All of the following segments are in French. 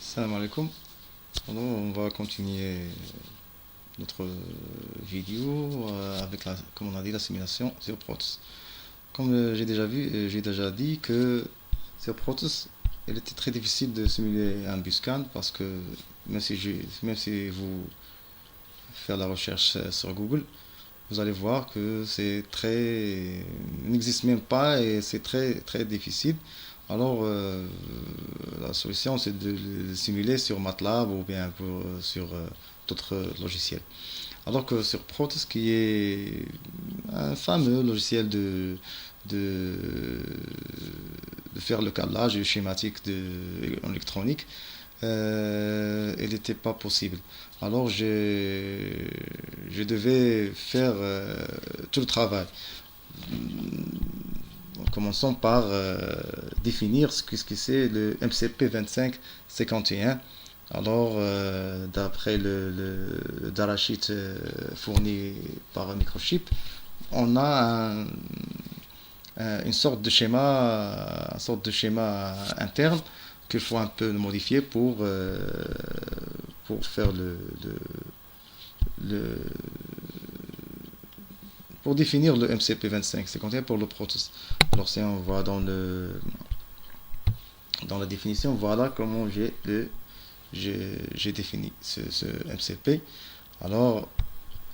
Salam alaikum. Alors, on va continuer notre vidéo avec comme on a dit, la simulation sur Protos. Comme j'ai déjà dit que sur Protos, il était très difficile de simuler un buscan parce que même si vous faites la recherche sur Google, vous allez voir que n'existe même pas et c'est très difficile. Alors, la solution, c'est de le simuler sur MATLAB ou bien sur d'autres logiciels. Alors que sur Protos, qui est un fameux logiciel de, de faire le câblage schématique en électronique, il n'était pas possible. Alors, je devais faire tout le travail. En commençant par définir ce que c'est le MCP 2551. Alors, d'après le datasheet fourni par Microchip, on a une sorte de schéma interne qu'il faut un peu modifier pour faire le, pour définir le MCP 2551 pour le Protoss. Alors si on voit dans la définition, voilà comment j'ai défini ce MCP. Alors,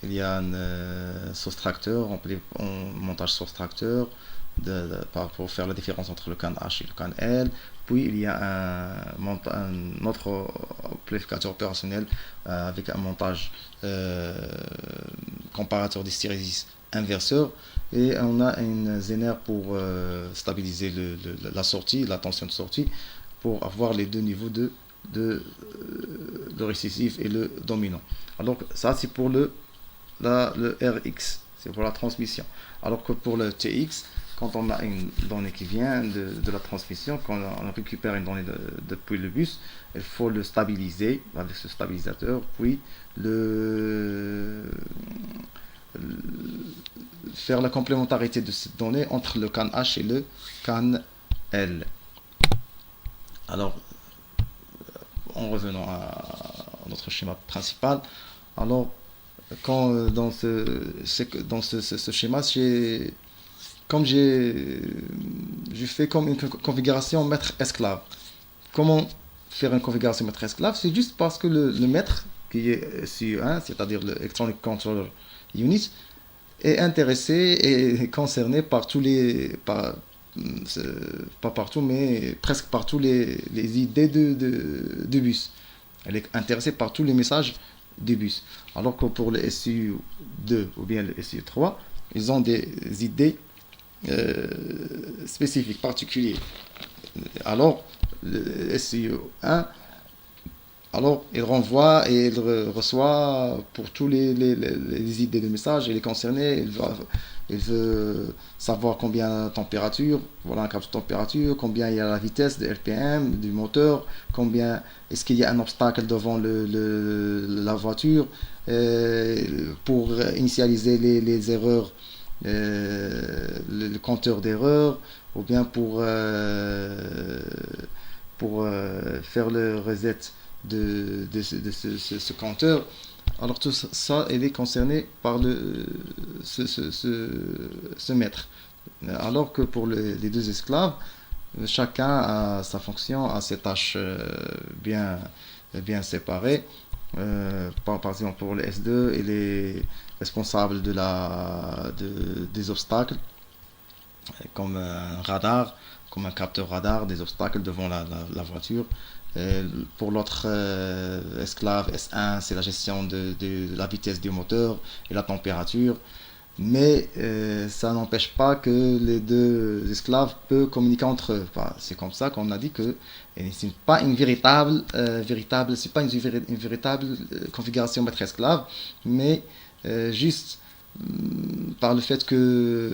il y a un soustracteur, on montage soustracteur pour faire la différence entre le CAN H et le CAN L. Puis il y a un autre amplificateur opérationnel avec un montage comparateur d'hystérésis inverseur. Et on a une Zener pour stabiliser la sortie, la tension de sortie, pour avoir les deux niveaux le récessif et le dominant. Alors ça c'est pour le RX, c'est pour la transmission. Alors que pour le TX, quand on a une donnée qui vient de la transmission, quand on récupère une donnée depuis le bus, il faut le stabiliser avec ce stabilisateur, puis faire la complémentarité de cette donnée entre le CAN H et le CAN L. Alors, en revenant à notre schéma principal, alors dans ce schéma, comme j'ai fait comme une configuration maître-esclave. Comment faire une configuration maître-esclave? C'est juste parce que le maître, qui est SU1, c'est-à-dire le Electronic Controller Unit, est intéressé et concerné par pas partout, mais presque par tous les idées de bus. Elle est intéressée par tous les messages du bus. Alors que pour le SU2 ou bien le SU3, ils ont des idées spécifiques, particulières. Alors, le SU1, alors il renvoie et il reçoit pour tous les idées de messages, il est concerné, il veut savoir combien de température, voilà un capteur de température, combien il y a la vitesse de RPM du moteur, combien est-ce qu'il y a un obstacle devant la voiture, pour initialiser les erreurs, le compteur d'erreurs, ou bien pour faire le reset ce compteur. Alors tout ça, il est concerné par ce maître. Alors que pour les deux esclaves, chacun a sa fonction, a ses tâches bien séparées. Par exemple, pour le S2, il est responsable des obstacles, comme un radar, comme un capteur radar, des obstacles devant la voiture. Pour l'autre esclave S1, c'est la gestion de la vitesse du moteur et la température. Mais ça n'empêche pas que les deux esclaves peuvent communiquer entre eux. Enfin, c'est comme ça qu'on a dit que c'est pas une c'est pas une véritable configuration maître-esclave, mais juste par le fait que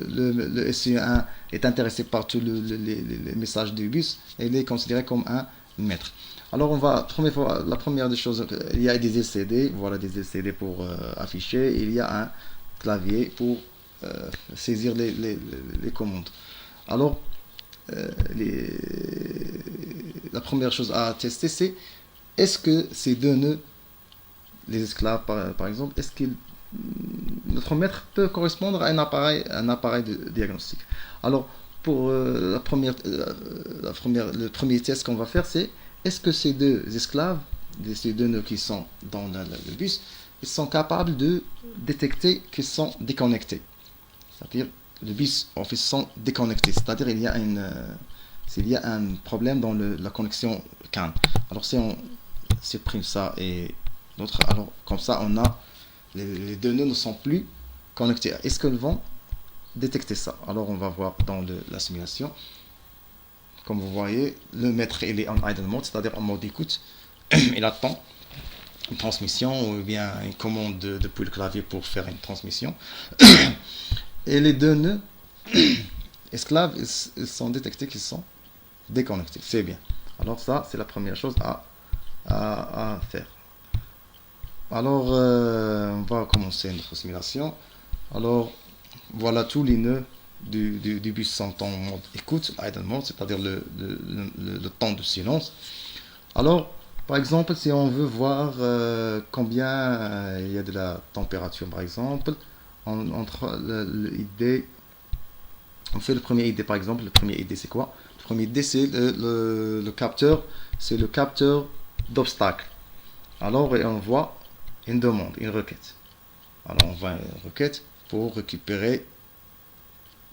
le SE1 est intéressé par tous les messages du bus, il est considéré comme un maître. Alors la première des choses, il y a des LCD, voilà des LCD pour afficher, il y a un clavier pour saisir les, commandes. Alors, la première chose à tester, c'est est-ce que ces deux nœuds, les esclaves par exemple, est-ce que notre maître peut correspondre à un appareil de diagnostic. Alors, pour le premier test qu'on va faire, c'est est-ce que ces deux esclaves, ces deux nœuds qui sont dans le bus, ils sont capables de détecter qu'ils sont déconnectés. C'est-à-dire, le bus, en fait, sont déconnectés. C'est-à-dire, s'il y a un problème dans la connexion CAN. Alors, si on supprime ça et l'autre, alors, comme ça, on a les deux nœuds ne sont plus connectés. Est-ce qu'ils vont détecter ça? Alors, on va voir dans la simulation. Comme vous voyez, le maître il est en idle mode, c'est-à-dire en mode écoute. Il attend une transmission ou bien une commande depuis le clavier pour faire une transmission. Et les deux nœuds esclaves, ils sont détectés qu'ils sont déconnectés. C'est bien. Alors ça, c'est la première chose à faire. Alors, on va commencer notre simulation. Alors, voilà tous les nœuds du bus sont en mode écoute, idle mode, c'est-à-dire le temps de silence. Alors, par exemple, si on veut voir combien il y a de la température, par exemple, on fait le premier ID, par exemple. Le premier ID, c'est quoi? Le premier ID, c'est le capteur, c'est le capteur d'obstacle. Alors, on voit une demande, une requête. Alors, on voit une requête pour récupérer,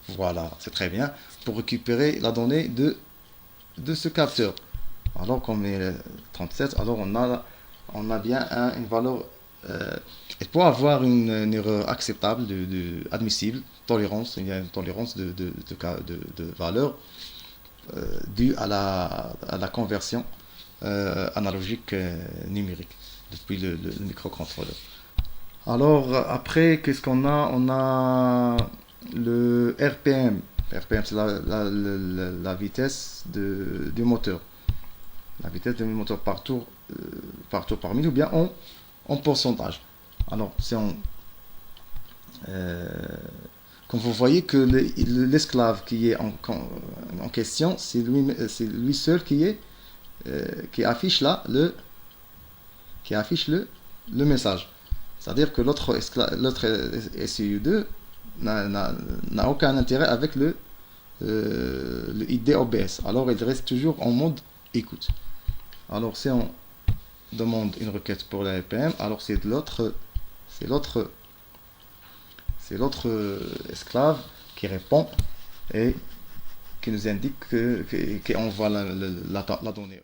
voilà, c'est très bien, pour récupérer la donnée de ce capteur. Alors qu'on met 37, alors on a bien une valeur. Et pour avoir une erreur acceptable, admissible, tolérance, il y a une tolérance de valeur due à la conversion analogique numérique depuis le microcontrôleur. Alors après, qu'est-ce qu'on a? On a le RPM. RPM, c'est la vitesse du moteur. La vitesse du moteur par tour par minute ou bien en pourcentage. Alors, comme vous voyez que l'esclave qui est en question, c'est lui seul qui affiche là le message. C'est-à-dire que l'autre SCU2 n'a aucun intérêt avec le ID OBS. Alors il reste toujours en mode écoute. Alors si on demande une requête pour la RPM, alors c'est l'autre esclave qui répond et qui nous indique qu'on voit la donnée.